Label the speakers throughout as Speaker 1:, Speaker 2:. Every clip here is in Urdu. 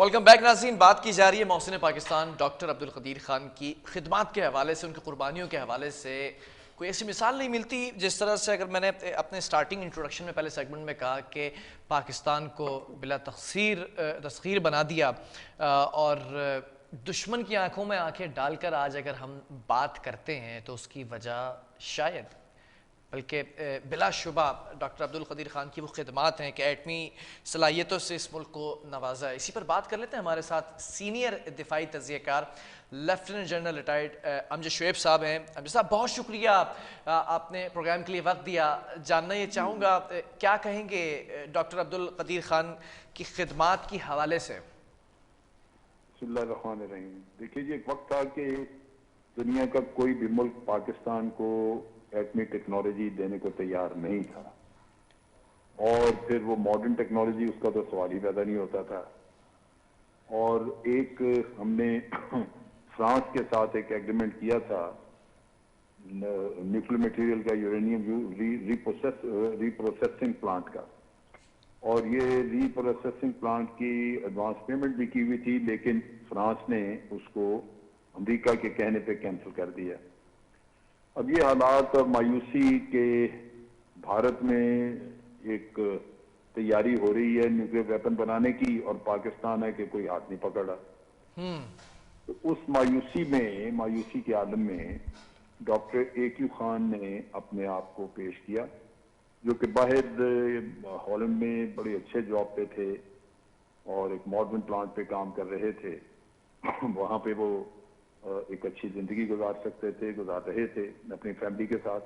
Speaker 1: ویلکم بیک ناظرین. بات کی جا رہی ہے محسن پاکستان ڈاکٹر عبدالقدیر خان کی خدمات کے حوالے سے, ان کی قربانیوں کے حوالے سے. کوئی ایسی مثال نہیں ملتی جس طرح سے, اگر میں نے اپنے سٹارٹنگ انٹروڈکشن میں پہلے سیگمنٹ میں کہا کہ پاکستان کو بلا تسخیر بنا دیا, اور دشمن کی آنکھوں میں آنکھیں ڈال کر آج اگر ہم بات کرتے ہیں تو اس کی وجہ شاید بلکہ بلا شبہ ڈاکٹر عبدالقدیر خان کی وہ خدمات ہیں کہ ایٹمی صلاحیتوں سے اس ملک کو نوازا ہے. اسی پر بات کر لیتے ہیں. ہمارے ساتھ سینئر دفاعی تجزیہ کار لیفٹیننٹ جنرل ریٹائرڈ امجد شعیب صاحب ہیں. امجد صاحب بہت شکریہ, آپ نے پروگرام کے لیے وقت دیا. جاننا یہ چاہوں گا کیا کہیں گے ڈاکٹر عبدالقدیر خان کی خدمات کی حوالے سے؟
Speaker 2: بسم اللہ الرحمن الرحیم. دیکھیے جی, ایک وقت تھا کہ دنیا کا کوئی بھی ملک پاکستان کو ایٹمی ٹیکنالوجی دینے کو تیار نہیں تھا, اور پھر وہ ماڈرن ٹیکنالوجی, اس کا تو سوال ہی پیدا نہیں ہوتا تھا. اور ایک ہم نے فرانس کے ساتھ ایک ایگریمنٹ کیا تھا نیوکلیر میٹیریل کا, یورینیم ری پروسیسنگ پلانٹ کا, اور یہ ری پروسیسنگ پلانٹ کی ایڈوانس پیمنٹ بھی کی ہوئی تھی, لیکن فرانس نے اس کو امریکہ کے کہنے پہ کینسل کر دیا. اب یہ حالات اور مایوسی کے بھارت میں ایک تیاری ہو رہی ہے نیوکلیر ویپن بنانے کی, اور پاکستان ہے کہ کوئی ہاتھ نہیں پکڑا. تو اس مایوسی کے عالم میں ڈاکٹر اے کیو خان نے اپنے آپ کو پیش کیا, جو کہ باہر ہالینڈ میں بڑے اچھے جاب پہ تھے اور ایک ماڈرن پلانٹ پہ کام کر رہے تھے. وہاں پہ وہ ایک اچھی زندگی گزار رہے تھے اپنی فیملی کے ساتھ,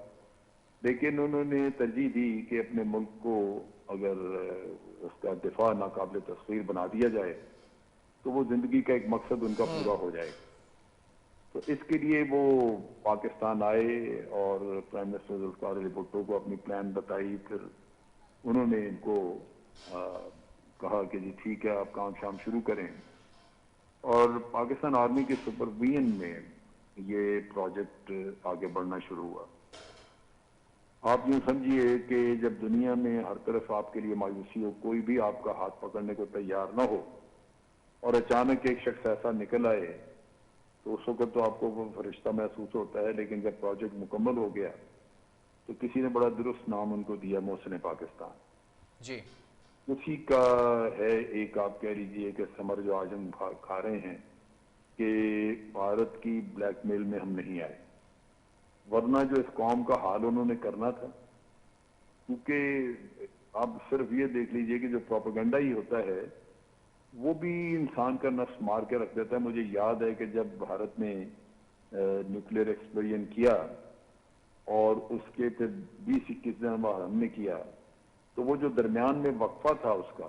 Speaker 2: لیکن انہوں نے ترجیح دی کہ اپنے ملک کو اگر اس کا دفاع ناقابل تسخیر بنا دیا جائے تو وہ زندگی کا ایک مقصد ان کا پورا ہو جائے. تو اس کے لیے وہ پاکستان آئے اور پرائم منسٹر ذوالفقار علی بھٹو کو اپنی پلان بتائی. پھر انہوں نے ان کو کہا کہ جی ٹھیک ہے, آپ کام شام شروع کریں, اور پاکستان آرمی کے سپرویژن میں یہ پروجیکٹ آگے بڑھنا شروع ہوا. آپ یوں سمجھیے کہ جب دنیا میں ہر طرف آپ کے لیے مایوسی ہو, کوئی بھی آپ کا ہاتھ پکڑنے کو تیار نہ ہو, اور اچانک ایک شخص ایسا نکل آئے, تو اس وقت تو آپ کو وہ فرشتہ محسوس ہوتا ہے. لیکن جب پروجیکٹ مکمل ہو گیا تو کسی نے بڑا درست نام ان کو دیا, محسن پاکستان.
Speaker 1: جی,
Speaker 2: اسی کا ہے ایک, آپ کہہ لیجئے کہ ثمر جو آج ہم کھا رہے ہیں کہ بھارت کی بلیک میل میں ہم نہیں آئے, ورنہ جو اس قوم کا حال انہوں نے کرنا تھا. کیونکہ آپ صرف یہ دیکھ لیجئے کہ جو پروپیگنڈا ہی ہوتا ہے وہ بھی انسان کا نفس مار کے رکھ دیتا ہے. مجھے یاد ہے کہ جب بھارت نے نیوکلیر ایکسپلوژن کیا اور اس کے پھر 20-21 دن بعد ہم نے کیا, تو وہ جو درمیان میں وقفہ تھا اس کا,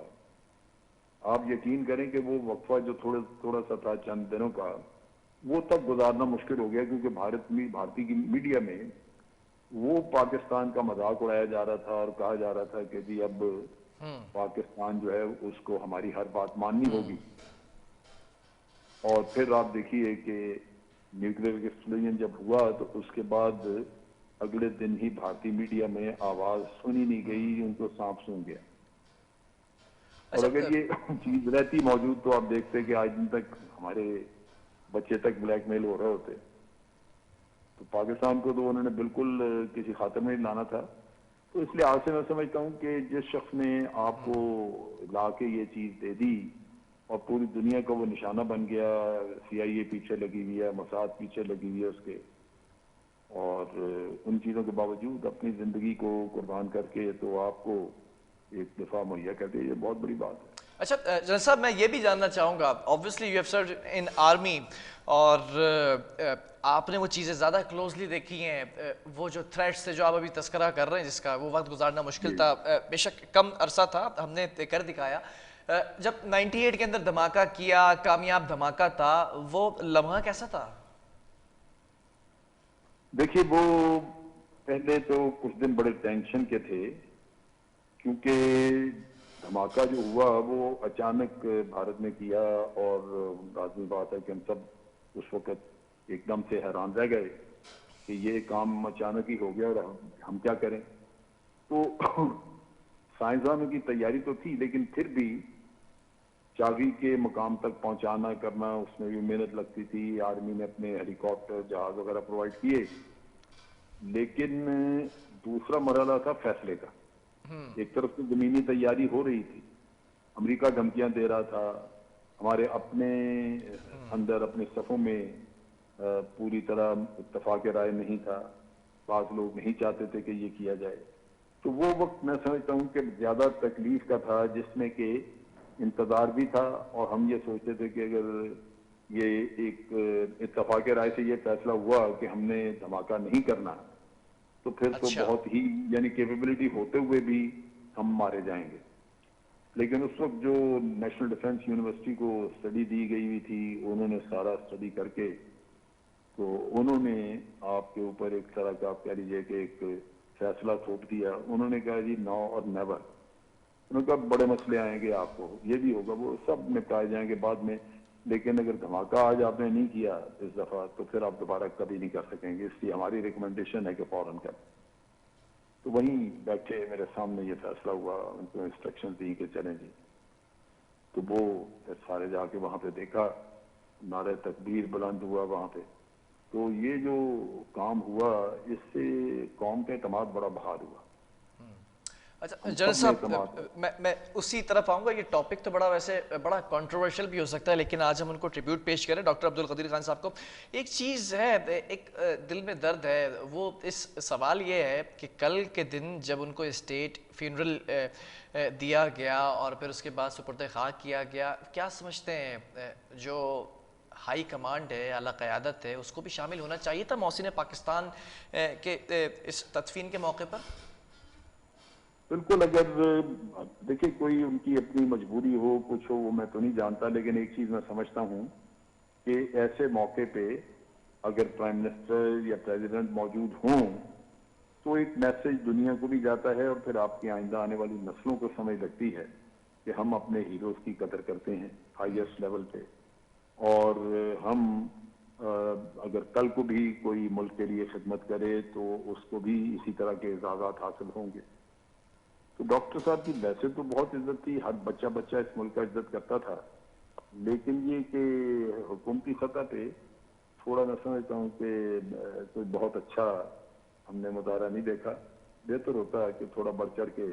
Speaker 2: آپ یقین کریں کہ وہ وقفہ جو تھوڑا سا تھا چند دنوں کا, وہ تب گزارنا مشکل ہو گیا. کیونکہ بھارتی کی میڈیا میں وہ پاکستان کا مذاق اڑایا جا رہا تھا اور کہا جا رہا تھا کہ جی اب پاکستان جو ہے اس کو ہماری ہر بات ماننی ہوگی. اور پھر آپ دیکھیے کہ نیوکلیر ایکسپلوژن جب ہوا تو اس کے بعد اگلے دن ہی بھارتی میڈیا میں آواز سنی نہیں گئی, ان کو سانپ سونگ گیا. اور اگر یہ چیز رہتی موجود تو آپ دیکھتے کہ آج دن تک ہمارے بچے تک بلیک میل ہو رہے ہوتے. تو پاکستان کو تو انہوں نے بالکل کسی خاطر میں نہیں لانا تھا. تو اس لحاظ سے میں سمجھتا ہوں کہ جس شخص نے آپ کو لا کے یہ چیز دے دی اور پوری دنیا کا وہ نشانہ بن گیا, سی آئی اے پیچھے لگی ہوئی ہے, موساد پیچھے لگی ہوئی ہے اس کے, اور ان چیزوں کے باوجود اپنی زندگی کو قربان کر کے تو آپ کو ایک دفاع مہیا کر دے, یہ بہت بڑی بات ہے.
Speaker 1: اچھا جنرل صاحب, میں یہ بھی جاننا چاہوں گا, obviously you have served in army, اور آپ نے وہ چیزیں زیادہ کلوزلی دیکھی ہیں. وہ جو تھریٹس تھے جو آپ ابھی تذکرہ کر رہے ہیں, جس کا وہ وقت گزارنا مشکل تھا, بے شک کم عرصہ تھا, ہم نے کر دکھایا. جب 98 کے اندر دھماکہ کیا, کامیاب دھماکہ تھا, وہ لمحہ کیسا تھا؟
Speaker 2: دیکھیے وہ پہلے تو کچھ دن بڑے ٹینشن کے تھے, کیونکہ دھماکہ جو ہوا وہ اچانک بھارت نے کیا, اور لازمی بات ہے کہ ہم سب اس وقت ایک دم سے حیران رہ گئے کہ یہ کام اچانک ہی ہو گیا اور ہم کیا کریں. تو سائنسدانوں کی تیاری تو تھی, لیکن پھر بھی چاغی کے مقام تک پہنچانا کرنا، اس میں بھی محنت لگتی تھی. آرمی نے اپنے ہیلی کاپٹر جہاز وغیرہ پرووائڈ کیے. لیکن دوسرا مرحلہ تھا فیصلے کا. ایک طرف سے زمینی تیاری ہو رہی تھی، امریکہ دھمکیاں دے رہا تھا، ہمارے اپنے اندر اپنے صفوں میں پوری طرح اتفاق رائے نہیں تھا، بعض لوگ نہیں چاہتے تھے کہ یہ کیا جائے. تو وہ وقت میں سمجھتا ہوں کہ زیادہ تکلیف کا تھا، جس میں کہ انتظار بھی تھا اور ہم یہ سوچتے تھے کہ اگر یہ ایک اتفاق رائے سے یہ فیصلہ ہوا کہ ہم نے دھماکہ نہیں کرنا تو پھر تو
Speaker 1: اچھا
Speaker 2: بہت ہی یعنی کیپیبلٹی ہوتے ہوئے بھی ہم مارے جائیں گے. لیکن اس وقت جو نیشنل ڈیفنس یونیورسٹی کو اسٹڈی دی گئی ہوئی تھی، انہوں نے سارا اسٹڈی کر کے تو انہوں نے آپ کے اوپر ایک طرح کا آپ کہہ لیجیے کہ ایک فیصلہ تھوپ دیا. انہوں نے کہا جی نو اور نیور. انہوں نے کہا بڑے مسئلے آئیں گے آپ کو، یہ بھی ہوگا، وہ سب نپٹائے جائیں گے بعد میں، لیکن اگر دھماکہ آج آپ نے نہیں کیا اس دفعہ تو پھر آپ دوبارہ کبھی نہیں کر سکیں گے، اس لیے ہماری ریکمنڈیشن ہے کہ فوراً کریں. تو وہیں بیٹھے میرے سامنے یہ فیصلہ ہوا، ان کو انسٹرکشن دی کہ چلیں جی. تو وہ پھر سارے جا کے وہاں پہ دیکھا، نعرہ تکبیر بلند ہوا وہاں پہ. تو یہ جو کام ہوا اس سے قوم کا اعتماد بڑا بحال ہوا.
Speaker 1: اچھا
Speaker 2: ہم
Speaker 1: جنرل
Speaker 2: سب نے
Speaker 1: صاحب،
Speaker 2: اعتماد.
Speaker 1: میں اسی طرف آؤں گا. یہ ٹاپک تو بڑا ویسے بڑا کنٹروورشل بھی ہو سکتا ہے، لیکن آج ہم ان کو ٹریبیوٹ پیش کریں ڈاکٹر عبدالقدیر خان صاحب کو. ایک چیز ہے، ایک دل میں درد ہے، وہ اس سوال یہ ہے کہ کل کے دن جب ان کو اسٹیٹ فیونرل دیا گیا اور پھر اس کے بعد سپرد خاک کیا گیا، کیا سمجھتے ہیں جو ہائی کمانڈ ہے، اعلیٰ قیادت ہے، اس کو بھی شامل ہونا چاہیے تھا محسن پاکستان کے اس تدفین کے موقع پر؟
Speaker 2: بالکل. اگر دیکھیں کوئی ان کی اپنی مجبوری ہو کچھ ہو وہ میں تو نہیں جانتا، لیکن ایک چیز میں سمجھتا ہوں کہ ایسے موقع پہ اگر پرائم منسٹر یا پریزیڈنٹ موجود ہوں تو ایک میسج دنیا کو بھی جاتا ہے اور پھر آپ کی آئندہ آنے والی نسلوں کو سمجھ لگتی ہے کہ ہم اپنے ہیروز کی قدر کرتے ہیں ہائیسٹ لیول پہ. اور ہم اگر کل کو بھی کوئی ملک کے لیے خدمت کرے تو اس کو بھی اسی طرح کے اعزازات حاصل ہوں گے. تو ڈاکٹر صاحب کی ویسے تو بہت عزت تھی، ہر بچہ بچہ اس ملک کا عزت کرتا تھا، لیکن یہ کہ حکومتی سطح پہ تھوڑا میں سمجھتا ہوں کہ کوئی بہت اچھا ہم نے مظاہرہ نہیں دیکھا. بہتر ہوتا ہے کہ تھوڑا بڑھ چڑھ کے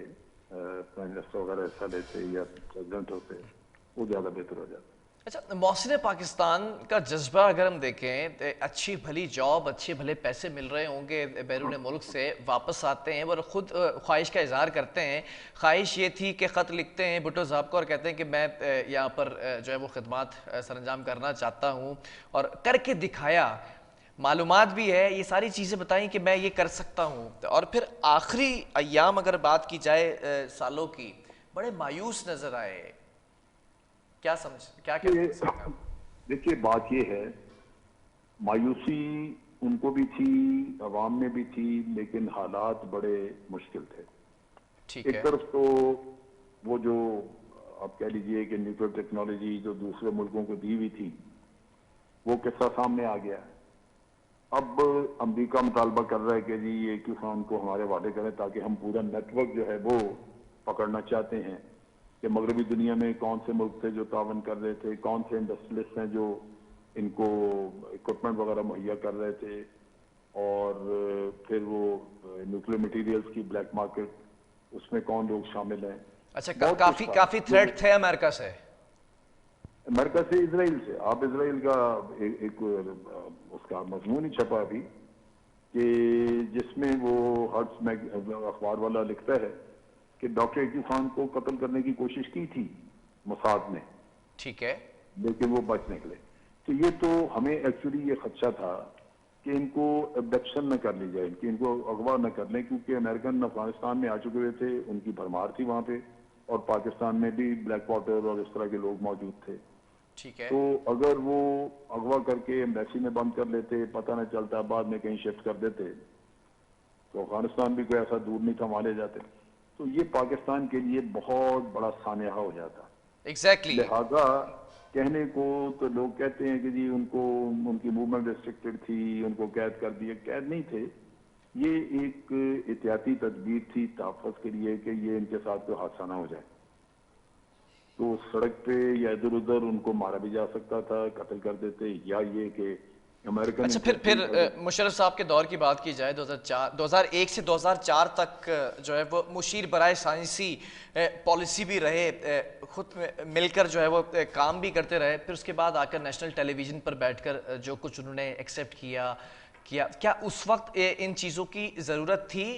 Speaker 2: پرائم منسٹر وغیرہ حصہ لیتے یا پریزیڈنٹ ہوتے، وہ زیادہ بہتر ہو جاتا.
Speaker 1: اچھا، محسن پاکستان کا جذبہ اگر ہم دیکھیں تو اچھی بھلی جاب، اچھے بھلے پیسے مل رہے ہوں گے، بیرون ملک سے واپس آتے ہیں اور خود خواہش کا اظہار کرتے ہیں. خواہش یہ تھی کہ خط لکھتے ہیں بھٹو صاحب کو اور کہتے ہیں کہ میں یہاں پر جو ہے وہ خدمات سر انجام کرنا چاہتا ہوں، اور کر کے دکھایا. معلومات بھی ہے، یہ ساری چیزیں بتائیں کہ میں یہ کر سکتا ہوں. اور پھر آخری ایام اگر بات کی جائے سالوں کی، بڑے مایوس نظر آئے. کیا کہتے ہیں سر؟
Speaker 2: دیکھیے بات یہ ہے، مایوسی ان کو بھی تھی، عوام میں بھی تھی، لیکن حالات بڑے مشکل تھے.
Speaker 1: ٹھیک
Speaker 2: ایک
Speaker 1: ہے.
Speaker 2: طرف تو وہ جو آپ کہہ لیجئے کہ نیوکلیر ٹیکنالوجی جو دوسرے ملکوں کو دی ہوئی تھی وہ قصہ سامنے آ گیا. اب امریکہ مطالبہ کر رہا ہے کہ جی یہ کسان کو ہمارے وعدے کریں تاکہ ہم پورا نیٹ ورک جو ہے وہ پکڑنا چاہتے ہیں کہ مغربی دنیا میں کون سے ملک تھے جو تعاون کر رہے تھے، کون سے انڈسٹریلسٹ ہیں جو ان کو اکوپمنٹ وغیرہ مہیا کر رہے تھے، اور پھر وہ نیوکلیر مٹیریلز کی بلیک مارکیٹ اس میں کون لوگ شامل ہیں.
Speaker 1: اچھا،
Speaker 2: بہت کچھ تھا
Speaker 1: کافی
Speaker 2: جو
Speaker 1: تھریٹ تھے امریکہ سے.
Speaker 2: امریکہ سے، اسرائیل سے. آپ اسرائیل کا ایک اس کا مضمون ہی چھپا ابھی کہ جس میں وہ ہرٹس اخبار والا لکھتا ہے کہ ڈاکٹر اکیو خان کو قتل کرنے کی کوشش کی تھی موساد نے،
Speaker 1: ٹھیک ہے.
Speaker 2: لیکن وہ بچ نکلے. تو یہ تو ہمیں ایکچولی یہ خدشہ تھا کہ ان کو ابڈکشن نہ کر لی جائے، کہ ان کو اغوا نہ کر لیں، کیونکہ امریکن افغانستان میں آ چکے ہوئے تھے، ان کی بھرمار تھی وہاں پہ، اور پاکستان میں بھی بلیک واٹر اور اس طرح کے لوگ موجود تھے.
Speaker 1: ٹھیک ہے.
Speaker 2: تو اگر وہ اغوا کر کے ایمبیسی میں بند کر لیتے، پتہ نہ چلتا، بعد میں کہیں شفٹ کر دیتے تو افغانستان بھی کوئی ایسا دور نہیں تھا، وہاں لے جاتے. تو یہ پاکستان کے لیے بہت بڑا سانحہ ہو جاتا.
Speaker 1: ایگزیکٹلی.
Speaker 2: لہذا کہنے کو تو لوگ کہتے ہیں کہ جی ان کو ان کی موومنٹ ریسٹرکٹڈ تھی، ان کو قید کر دیے. قید نہیں تھے، یہ ایک احتیاطی تدبیر تھی تحفظ کے لیے کہ یہ ان کے ساتھ کوئی حادثہ نہ ہو جائے. تو سڑک پہ یا ادھر ادھر ان کو مارا بھی جا سکتا تھا, قتل کر دیتے, یا یہ کہ امریکن
Speaker 1: اچھا پھر مشرف صاحب کے دور کی بات کی جائے 2001 سے 2004 تک جو ہے وہ مشیر برائے سائنسی پالیسی بھی رہے, خود مل کر جو ہے وہ کام بھی کرتے رہے, پھر اس کے بعد آ کر نیشنل ٹیلی ویژن پر بیٹھ کر جو کچھ انہوں نے ایکسیپٹ کیا, کیا اس وقت ان چیزوں کی ضرورت تھی؟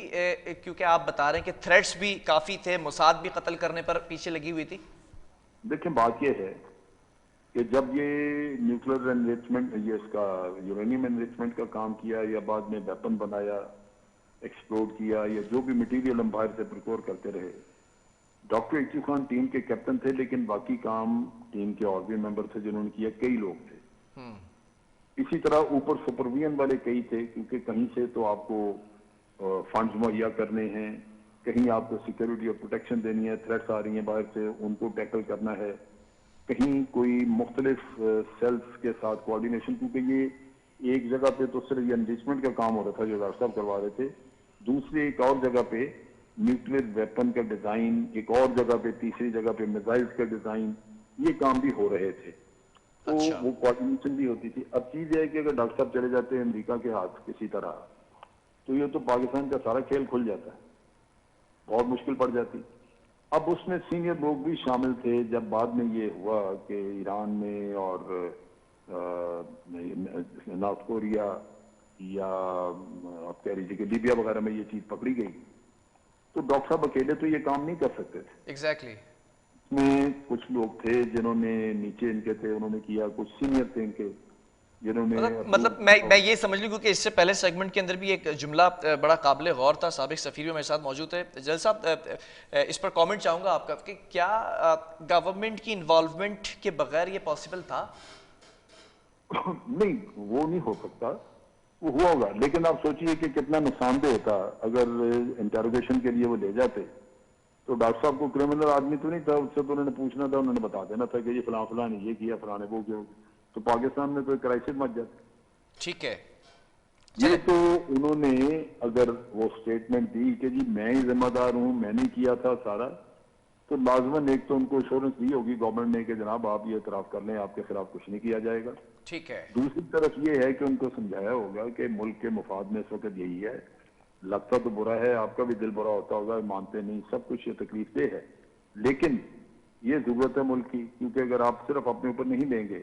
Speaker 1: کیونکہ آپ بتا رہے ہیں کہ تھریٹس بھی کافی تھے, موساد بھی قتل کرنے پر پیچھے لگی ہوئی تھی.
Speaker 2: دیکھیں بات یہ ہے کہ جب یہ نیوکلیر انریچمنٹ, یہ اس کا یورینیم انریچمنٹ کا کام کیا, یا بعد میں ویپن بنایا, ایکسپلوڈ کیا, یا جو بھی مٹیریل ہم باہر سے پرکور کرتے رہے, ڈاکٹر ایچو خان ٹیم کے کیپٹن تھے, لیکن باقی کام ٹیم کے اور بھی ممبر تھے جنہوں نے کیا, کئی لوگ تھے. اسی طرح اوپر سپرویژن والے کئی تھے, کیونکہ کہیں سے تو آپ کو فنڈز مہیا کرنے ہیں, کہیں آپ کو سیکیورٹی اور پروٹیکشن دینی ہے, تھریٹس آ رہی ہیں باہر سے, ان کو ٹیکل کرنا ہے, کہیں کوئی مختلف سیلز کے ساتھ کوارڈینیشن, کیونکہ یہ ایک جگہ پہ تو صرف یہ انریچمنٹ کا کام ہو رہا تھا جو ڈاکٹر صاحب کروا رہے تھے, دوسری ایک اور جگہ پہ نیوکلیر ویپن کا ڈیزائن, ایک اور جگہ پہ, تیسری جگہ پہ میزائلز کا ڈیزائن, یہ کام بھی ہو رہے تھے, تو وہ کوارڈینیشن بھی ہوتی تھی. اب چیز یہ ہے کہ اگر ڈاکٹر صاحب چلے جاتے ہیں امریکہ کے ہاتھ کسی طرح, تو یہ تو پاکستان کا سارا کھیل کھل جاتا ہے, بہت مشکل پڑ جاتی. اب اس میں سینئر لوگ بھی شامل تھے. جب بعد میں یہ ہوا کہ ایران میں اور نارتھ کوریا یا آپ کہہ لیجیے کہ لیبیا وغیرہ میں یہ چیز پکڑی گئی, تو ڈاکٹر صاحب اکیلے تو یہ کام نہیں کر سکتے تھے.
Speaker 1: ایگزیکٹلی.
Speaker 2: اس میں کچھ لوگ تھے جنہوں نے نیچے ان کے تھے, انہوں نے کیا, کچھ سینئر تھے ان کے جنہوں نے
Speaker 1: مطلب میں یہ سمجھ لوں کیونکہ اس سے پہلے سیگمنٹ کے اندر بھی ایک جملہ بڑا قابل غور تھا, سابق سفیر بھی میرے ساتھ موجود ہے. جل صاحب اس پر کامنٹ چاہوں گا آپ کا کہ کیا گورنمنٹ کی انوالومنٹ کے بغیر یہ پاسبل تھا؟
Speaker 2: نہیں, وہ نہیں ہو سکتا, وہ ہوا ہوگا, لیکن آپ سوچئے کہ کتنا نقصان دہ ہوتا اگر انٹروگیشن کے لیے وہ لے جاتے. تو ڈاکٹر صاحب کو کرمنل آدمی تو نہیں تھا, اس سے تو انہوں نے پوچھنا تھا, انہوں نے بتا دینا تھا کہ یہ فلاں فلاں نے یہ کیا, فلاں نے وہ کیا, تو پاکستان میں کوئی کرائسس مچ جاتی.
Speaker 1: ٹھیک ہے,
Speaker 2: یہ تو انہوں نے اگر وہ سٹیٹمنٹ دی کہ جی میں ہی ذمہ دار ہوں, میں نے کیا تھا سارا, تو لازماً ایک تو ان کو ایشورنس دی ہوگی گورنمنٹ نے کہ جناب آپ یہ اعتراف کر لیں, آپ کے خلاف کچھ نہیں کیا جائے گا.
Speaker 1: ٹھیک ہے.
Speaker 2: دوسری طرف یہ ہے کہ ان کو سمجھایا ہوگا کہ ملک کے مفاد میں اس وقت یہی ہے, لگتا تو برا ہے, آپ کا بھی دل برا ہوتا ہوگا, مانتے نہیں, سب کچھ یہ تکلیف دہ ہے, لیکن یہ ضرورت ہے ملک کی, کیونکہ اگر آپ صرف اپنے اوپر نہیں لیں گے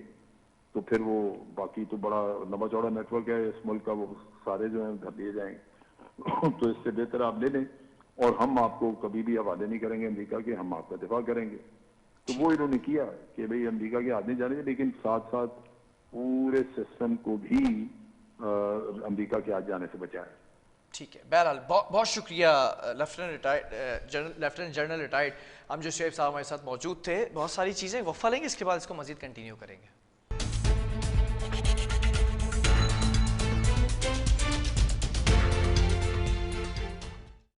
Speaker 2: تو پھر وہ باقی تو بڑا لمبا چوڑا نیٹ ورک ہے اس ملک کا, وہ سارے جو ہیں گھر لیے جائیں گے. تو اس سے بہتر آپ لے لیں, اور ہم آپ کو کبھی بھی حوالے نہیں کریں گے امریکہ کے, ہم آپ کا دفاع کریں گے. تو وہ انہوں نے کیا کہ بھئی امریکہ کے ہاتھ نہیں جانے, لیکن ساتھ ساتھ پورے سسٹم کو بھی امریکہ کے ہاتھ جانے سے بچایا.
Speaker 1: ٹھیک ہے. بہرحال بہت شکریہ لیفٹیننٹ جنرل ریٹائرڈ امجد شعیب صاحب ہمارے ساتھ موجود تھے. بہت ساری چیزیں وقفہ لیں گے, اس کے بعد اس کو مزید کنٹینیو کریں گے.